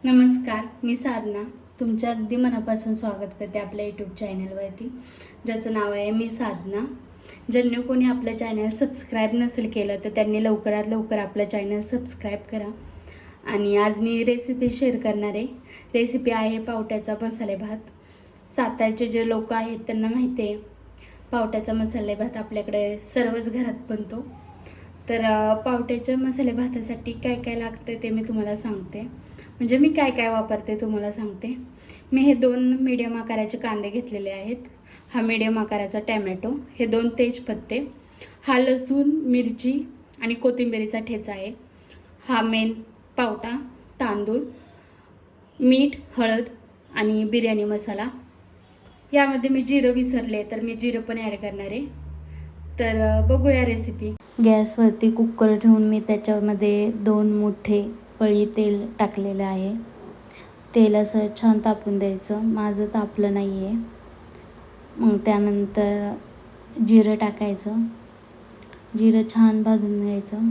नमस्कार, मी साधना तुमच्या अगदी मनापासून स्वागत करते आपल्या यूट्यूब चॅनलवरती, ज्याचं नाव आहे मी साधना. ज्यांनी कोणी आपलं चॅनल सबस्क्राईब नसेल केलं तर त्यांनी लवकरात लवकर आपलं चॅनल सबस्क्राईब करा. आणि आज मी रेसिपी शेअर करणार आहे. रेसिपी आहे पावट्याचा मसाले भात. सातारचे जे लोक आहेत त्यांना माहिती आहे पावट्याचा मसाले भात आपल्याकडे सर्वच घरात बनतो. तर पावट्याच्या मसाले भातासाठी काय काय लागतं ते मी तुम्हाला सांगते. म्हणजे मी काय काय वापरते तुम्हाला सांगते. मी हे 2 मीडियम आकाराचे कांदे घेतलेले आहेत. हा मीडियम आकाराचा टॅमॅटो, हे 2 तेजपत्ते, हा लसूण, मिरची आणि कोथिंबीरीचा ठेचा आहे. हा मेन पावटा, तांदूळ, मीठ, हळद आणि बिर्याणी मसाला. यामध्ये मी जिरं विसरले तर मी जिरं पण ॲड करणार आहे. तर बघूया रेसिपी. गॅसवरती कुकर ठेवून मी त्याच्यामध्ये 2 मोठे पळी तेल टाकलेलं आहे. तेल असं छान तापून द्यायचं. माझं तापलं नाही आहे. मग त्यानंतर जिरं टाकायचं. जिरं छान भाजून घ्यायचं.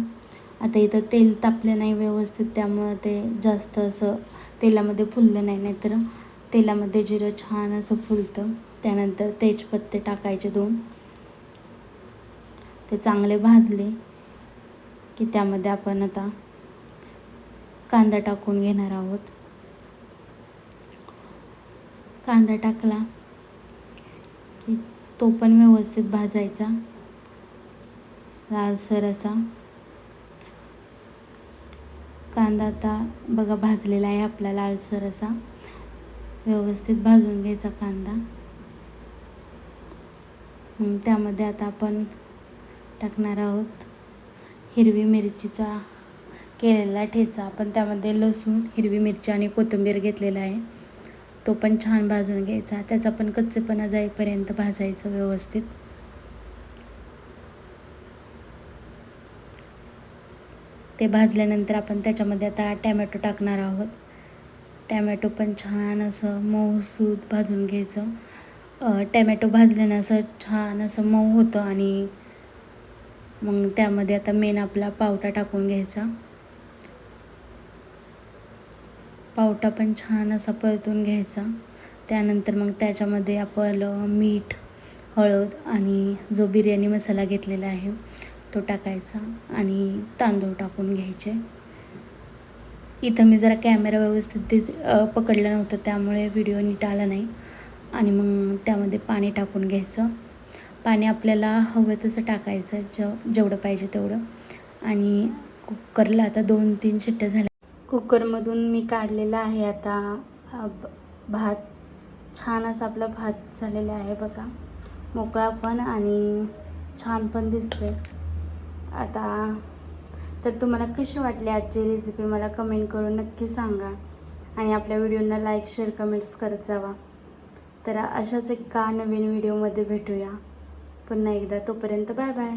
आता इथं तेल तापलं नाही व्यवस्थित, त्यामुळं ते जास्त असं तेलामध्ये फुललं नाही, नाहीतर तेलामध्ये जिरं छान असं फुलतं. त्यानंतर तेजपत्ते टाकायचे 2. ते चांगले भाजले की त्यामध्ये आपण आता कांदा टाकून घेणार आहोत. कांदा टाकला की तो पण व्यवस्थित भाजायचा, लालसर असा. कांदा आता बघा भाजलेला आहे आपला लालसर असा. व्यवस्थित भाजून घ्यायचा कांदा. त्यामध्ये आता आपण टाकणार आहोत हिरवी मिरचीचा केलेला ठेचा. आपण त्यामध्ये लसूण, हिरवी मिरची आणि कोथिंबीर घेतलेला आहे. तो पण छान भाजून घ्यायचा. त्याचा पण कच्चेपणा जाईपर्यंत भाजायचं व्यवस्थित. ते भाजल्यानंतर आपण त्याच्यामध्ये आता टॅमॅटो टाकणार आहोत. टॅमॅटो पण छान असं मऊसूद भाजून घ्यायचं. टॅमॅटो भाजल्यानं असं छान असं मऊ होतं. आणि मग त्यामध्ये आता मेन आपला पावटा टाकून घ्यायचा. पावटा पण छान असा परतून घ्यायचा. त्यानंतर मग त्याच्यामध्ये आपण मीठ, हळद आणि जो बिर्याणी मसाला घेतलेला आहे तो टाकायचा आणि तांदूळ टाकून घ्यायचे. इथं मी जरा कॅमेरा व्यवस्थित पकडला नव्हता, त्यामुळे व्हिडिओ नीट आला नाही. आणि मग त्यामध्ये पाणी टाकून घ्यायचं. पाणी आपल्याला हवं तसं टाकायचं, जेवढं पाहिजे तेवढं. आणि कुकरला आता 2-3 शिट्ट्या झाल्या. कुकरमधून मी काढलेला आहे आता भात. छान असा आपला भात झालेला आहे बघा, मोकळा पण आणि छान पण दिसतोय. आता तर तुम्हाला कशी वाटली आजची रेसिपी मला कमेंट करून नक्की सांगा. आणि आपल्या व्हिडिओंना लाईक, शेअर, कमेंट्स करत जावा. तर अशाच एका नवीन व्हिडिओमध्ये भेटूया पुन्हा एकदा. तोपर्यंत बाय बाय.